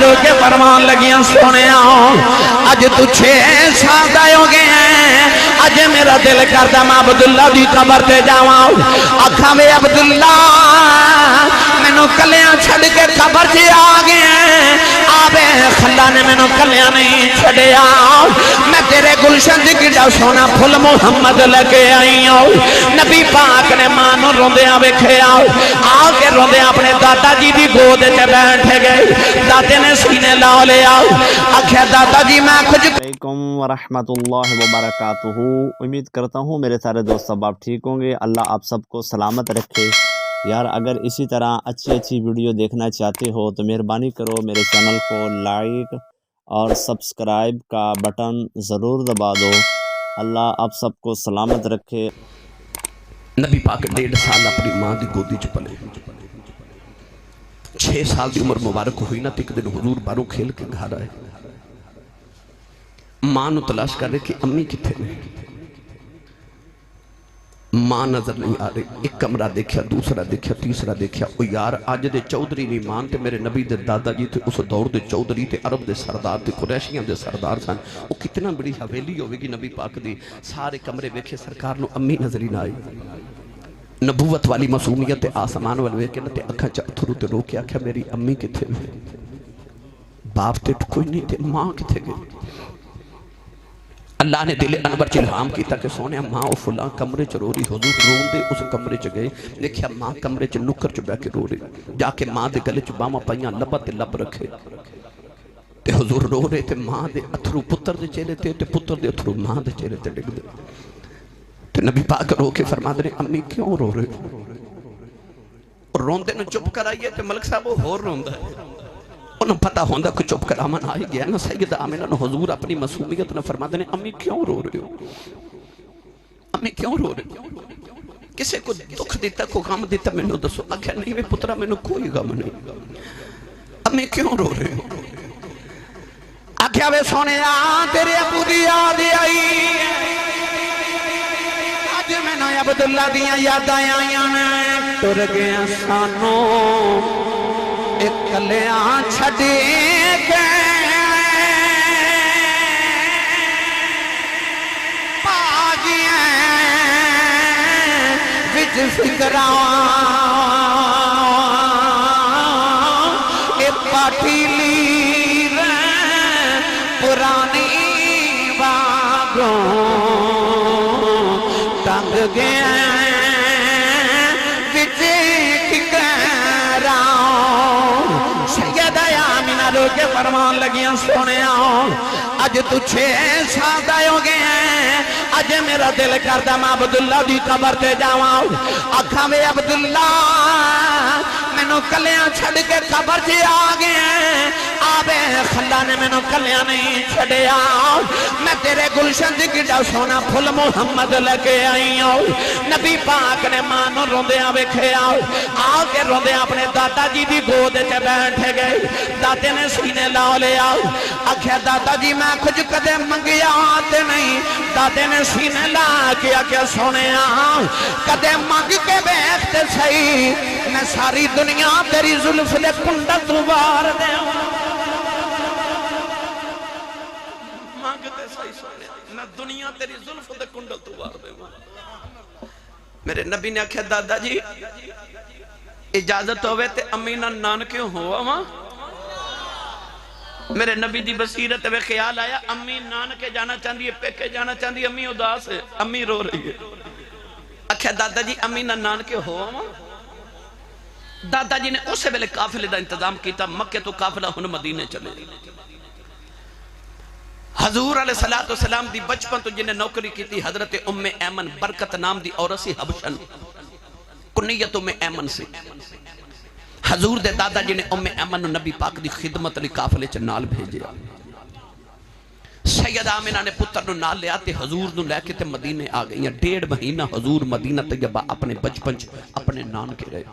رو کے فرمان لگیاں سونے اج تو 6 سال دا ہو گئے ہیں اج میرا دل کردا میں عبداللہ دی قبر تے جاواں آکھاں وے عبداللہ مینوں کلیاں چھڈ کے قبر تے آ گئے آبے خلا نے مینوں کلیاں نہیں چھڈیا میں تیرے گلشن دی کڈا سونا پھل محمد لگے آئی ہوں نبی پاک نے ماں نوں روندیاں ویکھیا آ کے روندیاں اپنے دادا جی دی گود تے بیٹھ گئے دادے نے سینے لا لیا آکھیا دادا جی میں کچھ علیکم ورحمۃ اللہ وبرکاتہ۔ امید کرتا ہوں میرے سارے دوست سب آپ ٹھیک ہوں گے، اللہ آپ سب کو سلامت رکھے۔ یار اگر اسی طرح اچھی ویڈیو دیکھنا چاہتے ہو تو مہربانی کرو میرے چینل کو لائک اور سبسکرائب کا بٹن ضرور دبا دو۔ اللہ آپ سب کو سلامت رکھے۔ نبی پاک 1.5 سال اپنی ماں دی گودی چ پلے 6 سال دی عمر مبارک ہوئی نا ایک دن حضور باروں کھیل کے گھر آئے ماں نو تلاش کر رہے کہ امی کتھے نے ماں نظر نہیں آ رہی ایک کمرہ دیکھیا دوسرا دیکھیا تیسرا دیکھیا او یار آج دے چودھری نہیں مان تے میرے نبی دے دادا جی تے اس دور دے چودھری تے عرب دے سردار تے قریشیاں دے سردار سن او کتنا بڑی حویلی ہوئے گی نبی پاک دی سارے کمرے ویکھے سرکار نو امی نظری نہ آئی نبوت والی معصومیت آسمان والوے کے نتے اکھا چاتھرو تے رو کے آکھا میری امی کتھے ہوئے باپ تے کوئی نہیں تے ماں کتھے گئے اللہ نے دل انور چلہام کیتا کہ سونے ماں او فلاں کمرے چ رو رہی حضور رون دے اس کمرے چ گئے دیکھیا ماں کمرے چ نکر چ بیٹھ کے رو رہی جا کے ماں دے گلے چ باواں پائیاں لبا تے لب رکھے تے حضور رو رہے تے ماں دے اتھرو پتر دے چہرے تے پتر دے اتھرو ماں دے چہرے تے ڈگ دے تے نبی پاک رو کے فرما دے امی کیوں رو رہے روندے نو چپ کرائیے تے ملک صاحب وہ ہور روندا ہے انہوں پتہ ہوندہ کہ چپ کر آمن آئی گیا نا سیدہ آمینہ نے حضور اپنی معصومیت نے فرما دینے امی کیوں رو رہے ہو امی کیوں رو رہے ہو کسے کو دکھ دیتا کو غم دیتا میں نے دسو آگیا نہیں میں پترہ میں نے کوئی غم نہیں امی کیوں رو رہے ہو آگیا وے سونے تیرے ابو دی آدھی آئی آج میں نے عبداللہ دیاں یاد آئیاں میں ٹر گیا سانوں کلیاں چھڑے گئے پاگیاں وچ فکراں اے پاٹیلی پرانی باغوں ٹنگ گئے کے فرمان لگیاں سونے اج تو 6 سال دا ہو گئے ہیں اج میرا دل کردا میں عبداللہ دی قبر تے جاواں آکھاں وے عبداللہ مینوں کلیاں چھڈ کے قبر تے آ گئے ہیں آبے خلا نے مینوں کلیاں نہیں چھڈیا میں تیرے گلشن دی کڈا سونا پھل محمد لگے آئی ہوں نبی پاک نے ماں نوں روندیاں ویکھیا آ کے روندیاں اپنے دادا جی دی گود تے بیٹھ گئے دادے نے سینے لا لیا آکھیا دادا جی میں کچھ کدے منگیا تے نہیں دادے نے سینے لا کے آکھیا سونے کدے منگ کے بیٹھتے صحیح میں ساری دنیا تیری زلف دے کنڈل تو وار دے مانگتے صحیح سونے میں دنیا تیری زلف دے کنڈل تو وار دے میرے نبی نے آکھیا دادا جی اجازت ہوئے تے امینہ نانکیوں ہوا ماں میرے نبی دی بصیرت میں خیال آیا امی نانکے جانا چاندی ہے پیکے جانا چاندی ہے امی اداس ہے امی رو رہی ہے اکھیا دادا جی امینہ نانکے ہوا ماں دادا جی نے اسے ویلے قافلے دا انتظام کیتا مکہ تو قافلہ ہن مدینے چلے حضور علیہ السلام دی بچپن تو جنہیں نوکری کی تھی حضرت ام ایمن برکت نام دی عورت حبشن کنیت ام ایمن سے حضور دے دادا جی نے ام ایمن نبی پاک دی خدمت علی قافلے چ نال بھیجیا سید آمینہ نے پتر نو نال لے آتے حضور نو لے کے تے مدینے آ گئی 1.5 مہینہ حضور مدینہ طیبہ اپنے بچپن اپنے نان کے رہے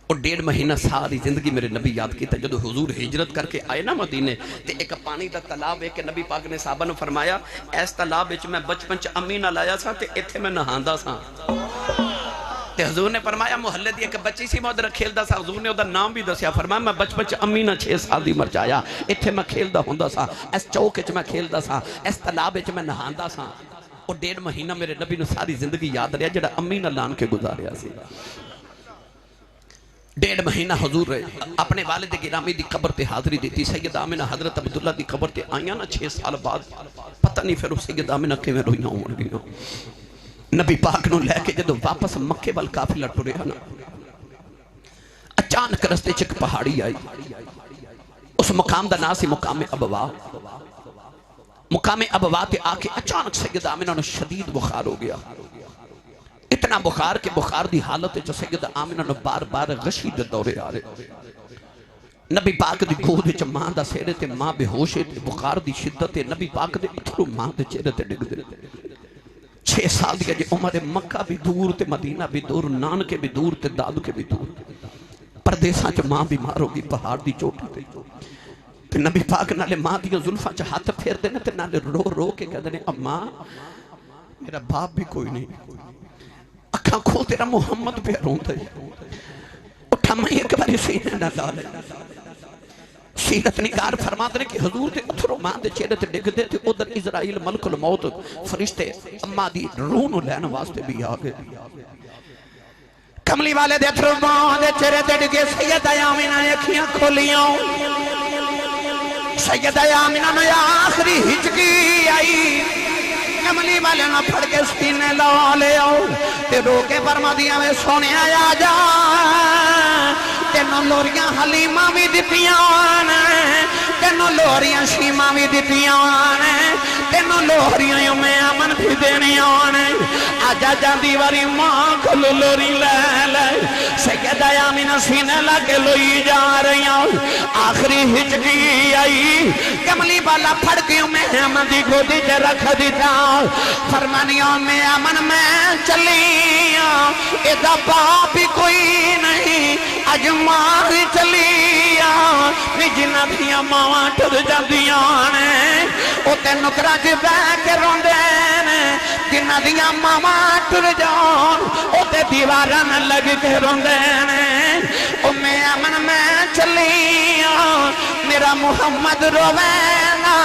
اور 1.5 مہینہ ساری زندگی میرے نبی یاد کیتا جدو حضور ہجرت کر کے آئے نا مدینے تے ایک پانی دا تالاب ہے کہ نبی پاک نے صحابہ نے فرمایا ایس تالاب وچ میں بچپن چ امی نال آیا سا تے ایتھے میں نہاندا سا تے حضور نے فرمایا محلے دی ایک بچی سی میں ادھر کھیلدا سا حضور نے ادھر نام بھی دسیا فرمایا میں بچپن چ امی نہ 6 سال دی مر جایا ایتھے میں کھیلدا ہوندا سا اس چوک وچ میں کھیلدا سا اس تالاب وچ میں نہاندا سا اور 1.5 مہینہ میرے نبی نو ساری زندگی یاد رہیا جڑا امی نہ لان کے گزاریا سی 1.5 مہینہ حضور اپنے والد گرامی دی قبر تے حاضری دیتی سید آمنہ حضرت عبداللہ دی قبر تے آئیاں نا 6 سال بعد پتہ نہیں پھر سید آمنہ کے میں روئیاں ہوں گیا نبی پاک نو لے کے جدو واپس مکے وال قافلہ ٹرے نا اچانک رستے چک پہاڑی آئی اس مقام دا ناسی مقام ابوا مقام ابوا تے آکے اچانک سید آمنہ نو شدید بخار ہو گیا اتنا بخار کے بخار دی حالت جو سید آمنہ نو بار بار غشی دے دورے آ رہے نبی پاک دی گود وچ ماں دا سیرے تے ماں بے ہوش تے بخار دی شدت نبی پاک دے اتھرو ماں دے چہرے تے ڈگ دے 6 سال دی جے عمر مکہ بھی دور تے مدینہ بھی دور نانکے بھی دور تے دادو کے بھی دور پردیساں چ ماں بیمار ہو گئی پہاڑ دی چوٹی تے نبی پاک نالے ماں دی زلفاں چ ہاتھ پھیر دے تے نالے رو رو کے کہندے نے اماں میرا باپ بھی کوئی نہیں اکھاں کھو تیرا محمد پہ روندا ہے اٹھا میں ایک باری سینے نہ ڈالے سیرت نگار فرماتے ہیں کہ حضور دے اتھرو ماں دے چہرے تے ڈگ دے تے ادھر اسرائیل ملک الموت فرشتے اماں دی روح نو لین واسطے بھی آ گئے کملی والے دے اتھرو ماں دے چہرے تے ڈگے سید آمنہ نے اکھیاں کھولیاں سید آمنہ نے آخری ہچکی آئی کملی والے نہ پھڑ کے سینے لا لے آؤ تے رو کے فرما دیا میں سونے آیا جا تینوں لوریاں حلیمہ بھی دتیاں تینوں لوریاں شیمہ بھی دتیاں تینوں لوریاں میں امن بھی دینیاں آجا جاندی واری ماں کھلو لوری لے لے سید آمنہ سینے لگے لوئی جا رہی آخری ہچکی آئی کملی والا پھڑ کے میں امن دی گودی جے رکھ دیتا فرمانیوں میں امن میں چلیاں ایدہ باپ بھی کوئی نہیں اج مار چلیاں جنہ دیاں ماں ٹر جاندیاں او تے نکرہ جی بے کے روندے جنہ دیاں ماں ٹر جان او تے دیوارن لگ کے روندے او میں امن میں چلیاں میرا محمد روینا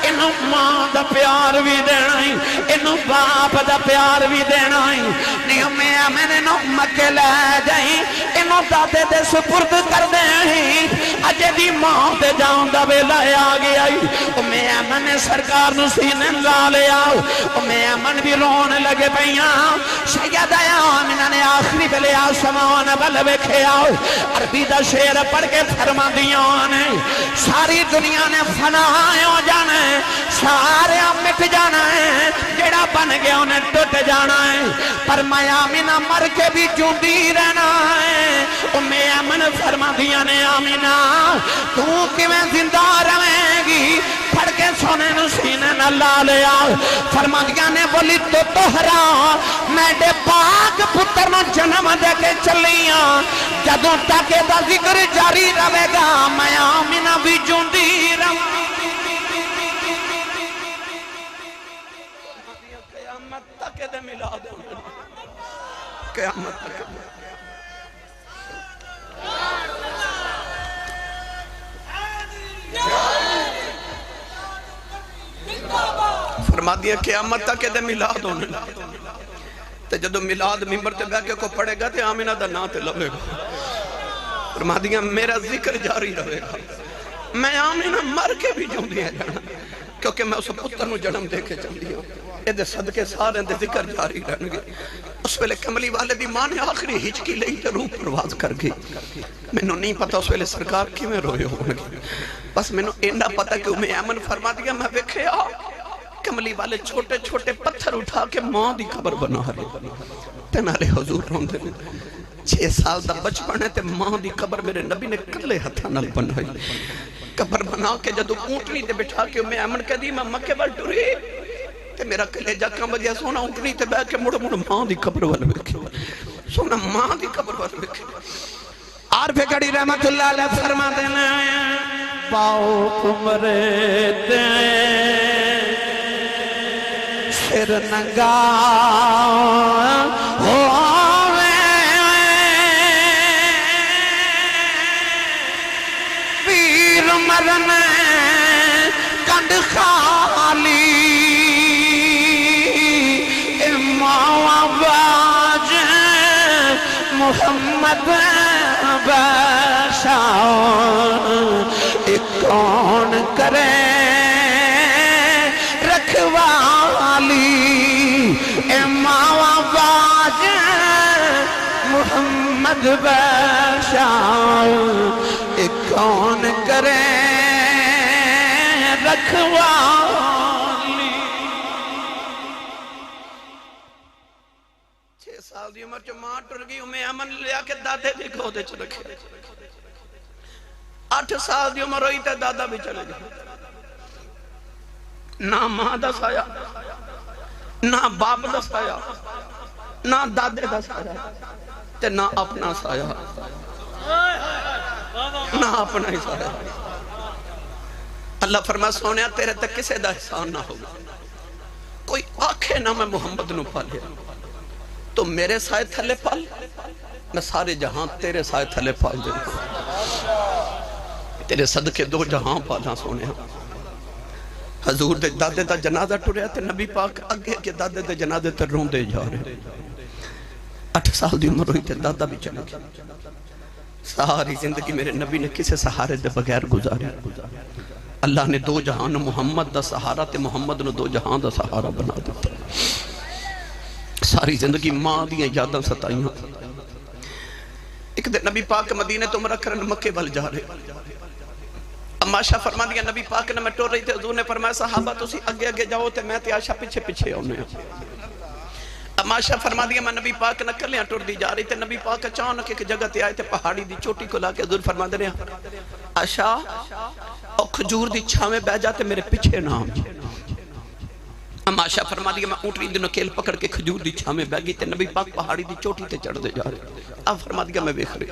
انہوں ماں دا پیار بھی دینا ہی انہوں باپ دا پیار بھی دینا ہی نہیں میں امن انہوں مکے لے جائیں انہوں دادے دے سپرد کر دیں ہی اجے دی ماں دے جاؤں دا بیلا آگے آئی میں امن سرکار نو سینے لا لے آؤ میں امن بھی رون لگے پہیاں سید آمنہ نے آخری بلے آسمان بل بکھے آؤ عربی دا شیر پڑھ کے فرما دیاں ساری دنیا نے فنائے ہو جانا ہے سارے مٹ جانا ہے جڑا بن گیا انہیں ٹوٹ جانا ہے پر میں آمنہ مر کے بھی جوندی رہنا ہے میں امن فرما دیا نے آمنہ تو کیویں زندہ رہیں گی پڑھ کے سونے نو سینے نہ لا لیا فرما دیا نے بولی تو توہرا میں دے پاک پتر نو جنم دے کے چلیاں جدوں تک دا ذکر جاری رہے گا میں آمنہ بھی جوندی رہوں قیامت تک دے ملا دے قیامت تک فرما دیا قیامت تک دے ملاد ہونے تے جدو ملاد ممبر تے بیٹھ کے کو پڑھے گا تے آمنہ دا نا تے لوے گا فرما دیا میرا ذکر جاری رہے گا میں آمنہ مر کے بھی جاؤں دیا جانا کیونکہ میں اس پتر نو جنم دے کے چل دیا اے دے صدقے سارے دے ذکر جاری رہنے گے اس ویلے کملی والے دی ماں نے آخری ہچکی لئی تے روح پرواز کر گئی میں نو نہیں پتا اس ویلے سرکار کی میں روئے ہوں گے بس میں نو اینا پتا کہ میں امن فرما دیا میں ویکھے آ کملی والے چھوٹے چھوٹے پتھر اٹھا کے ماں دی قبر بنا رہے تینارے حضور روندے 6 سال دا بچپن ہے تے ماں دی قبر میرے نبی نے کلے ہتھا نل بنائی قبر بنا کے جدو اونٹنی دے بٹھا کے میں امن کہہ دی میں مکے وال ٹری تے میرا کلیجہ کم بجیا سونا اونٹنی تے بیٹھ کے مڑ ماں دی قبر وال ویکھے سونا ماں دی قبر وال ویکھے عارف گڑی رحمت اللہ علیہ فرما دینا پاؤ کمرے تے سر ننگا ہو عمر نے کنڈ خالی باج محمد بشار کون کرے رکھوالی باج محمد بشار کون کرے رکھوالی 6 سال دی عمر چ ماں ٹر گئی امی امن لیا کے دادے دی گودے چ رکھے 8 سال دی عمر ہوئی تے دادا بھی چلے گئے نہ ماں دا سایہ نہ باپ دا سایہ نہ دادے دا سایہ تے نہ اپنا سایہ نہ اپنا ہی سایہ اللہ فرما سونیا تیرے تک کسے دا احسان نہ ہوگا کوئی آنکھیں نہ میں محمد نو پالے تو میرے سائے تھلے پال میں سارے جہاں تیرے سائے تھلے پال دیں تیرے صدقے 2 جہاں پالا سونیا حضور دے دادے دا جنازہ ٹوریا تے نبی پاک اگے کے دادے دے جنازے تے رون دے جا رہے 8 سال دی عمر ہوئی تے دادا بھی چلے گیا ساری زندگی میرے نبی نے کسے سہارے دے بغیر گزارے اللہ نے 2 جہان محمد دا سہارا تے محمد نے 2 جہان دا سہارا بنا دیتا ساری زندگی ماں دیاں یاداں ستائیاں ایک دن نبی پاک مدینے تو عمرہ کرن مکے بل جا رہے اما عائشہ فرما دیا نبی پاک نے میں ٹور رہی تھے حضور نے فرمایا صحابہ تسی اگے اگے جاؤ تے میں تے عائشہ پیچھے پیچھے ہونے اما عائشہ فرما دیا میں نبی پاک نہ کلیاں ٹور دی جا رہی تھے نبی پاک اچانک ایک جگہ تے آئے تھے پہاڑی دی چوٹی کو لا کے حضور فرما دے رہے عائشہ اور کھجور دی چھاویں بہ جاتے میرے پیچھے نہ آؤ اما عائشہ فرما دیا میں اونٹنی دنوں کیل پکڑ کے کھجور دی چھاویں بہ گئی تے نبی پاک پہاڑی دی چوٹی تے چڑھ دے جا رہے اب فرما دیا میں بیخ رہی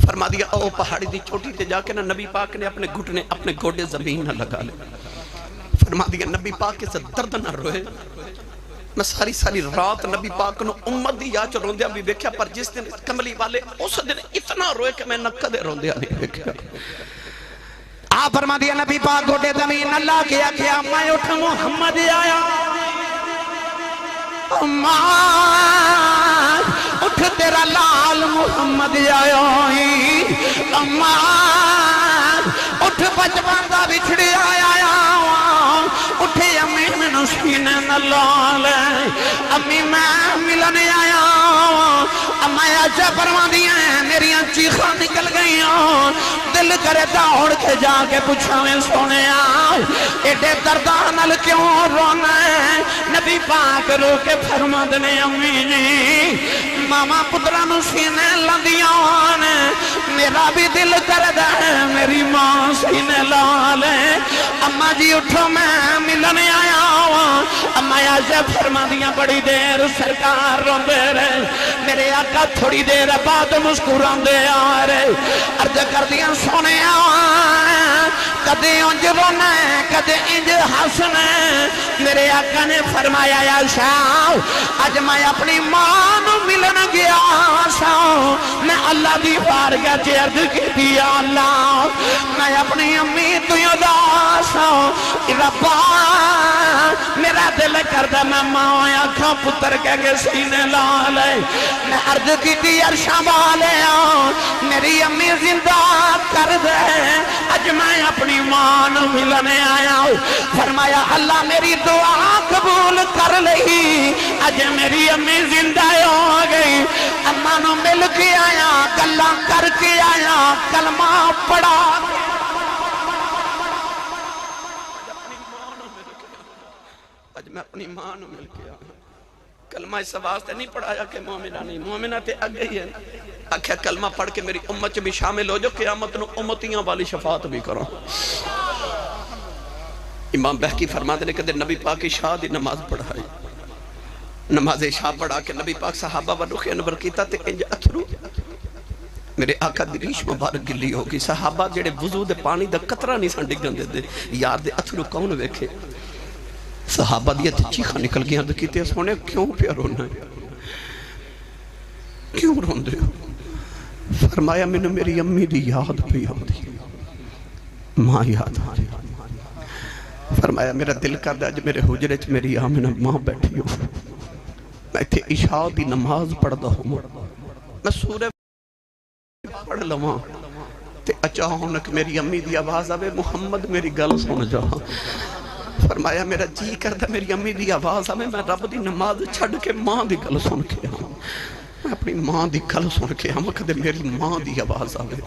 فرما دیا او پہاڑی دی چوٹی تے جا کے نا نبی پاک نے اپنے گھٹنے اپنے گوڑے زمین نہ لگا لے فرما دیا نبی پاک کے سے درد نہ روئے میں ساری ساری رات نبی پاک نو امت دی یا چ روندیا بھی بیکھیا پر جس دن کملی والے اس دن اتنا روئے کہ میں نہ کدے روندیا نہیں بیکھیا آپ فرما دیا نبی پاک گھوٹے زمین اللہ کیا میں اٹھ محمد آیا اماں اٹھ تیرا لال محمد آیا اماں اٹھ بچپن دا بچھڑی آیا اٹھے امی میں نسینے نہ لال امی میں ملنے آیا امی عائشہ فرما دیا میری چیخاں نکل گئی دل کرے دوڑ کے جا کے پوچھا میں سونے ایڈے دردان نال کیوں رونا ہے نبی پاک رو کے فرما دنے امی جی ماما پترہ نو سینے لندیاں میرا بھی دل کردہ ہے میری ماں سینے لالے اماں جی اٹھو میں ملنے آیا اماں عائشہ فرما دیا بڑی دیر سرکار روندے رہے میرے آقا تھوڑی دیر بعد مسکران دے آ رہے عرض کر دیا سونے کدے انج رونا ہے کدے انج حسنا میرے آقا نے فرمایا عائشہ آج میں اپنی ماں نو ملن گیا سا میں اللہ دی بارگاہ چ عرض کی اللہ میں اپنی امی تو اداس ربا میرا دل کردا میں ماں آکھاں پتر کہہ کے سینے لا لے میں عرض کی عرشاں والے میری امی زندہ کر دے اج میں اپنی ماں نو ملنے آیا فرمایا اللہ میری دعا قبول کر لئی اج میری امی زندہ ہو گئی اماں نو مل کے آیا گلاں کر کے آیا کلمہ پڑھا اج میں اپنی ماں نو مل کے آیا کلمہ اس واسطے نہیں پڑھایا کہ مومنہ نہیں مومنہ تے اگے ہی ہے آکھیا کلمہ پڑھ کے میری امت بھی شامل ہو جو قیامت نو امتیاں والی شفاعت بھی کرو امام بہکی فرماتے نے کہ نبی پاک عشاء دی نماز پڑھائی نماز عشاء پڑھا کے نبی پاک صحابہ و رخ انور کیتا تے انج اتھرو میرے آقا دی ریش مبارک گلی ہوگی صحابہ جڑے وضو دے پانی دا قطرہ نہیں سن ڈگن دے دے یار دے اتھرو کون ویکھے صحابہ دیا تے چیخا نکل گیا تو کہتے ہیں سونے کیوں پیا رونا ہے کیوں رون دے فرمایا میں نے میری امی دی یاد پہ یاد دی ماں یاد آ رہی. فرمایا میرا دل کردا اج میرے حجرے چ میری آمنہ ماں بیٹھی ہو، میں اتھے عشاء دی نماز پڑھدا ہوں، میں سورہ پڑھ لواں تے اچانک میری امی دی آواز آوے محمد میری گل سن جا. فرمایا میرا جی کردا میری امی دی آواز آوے میں رب دی نماز چھڑ کے ماں دی گل سن کے آواں، میں اپنی ماں دی گل سن کے آواں. کدے میری ماں دی آواز آوے.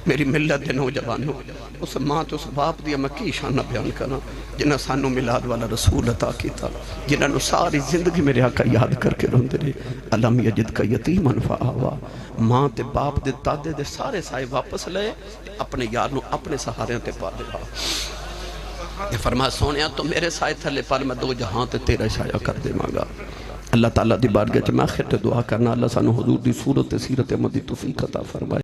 میری ملت دے نوجوانوں، اس ماں تے اس باپ دی میں کی شان بیان کراں جنہاں سانو میلاد والا رسول عطا کیتا، جنہاں نو ساری زندگی میرے آقا یاد کر کے روندے نے. الم یجد کا یتیما فآوا. ماں تے باپ دے دادے دے سارے سائے واپس لے، اپنے یار نو اپنے سہارے تے پا دے. فرما سونیا تو میرے سائے تھلے پر میں دو جہاں تے تیرا سایہ کر دے مانگا. اللہ تعالیٰ دی بارگاہ میں آخر تے دعا کرنا اللہ سانو حضور دی صورت سیرت مدی توفیق عطا فرمائے.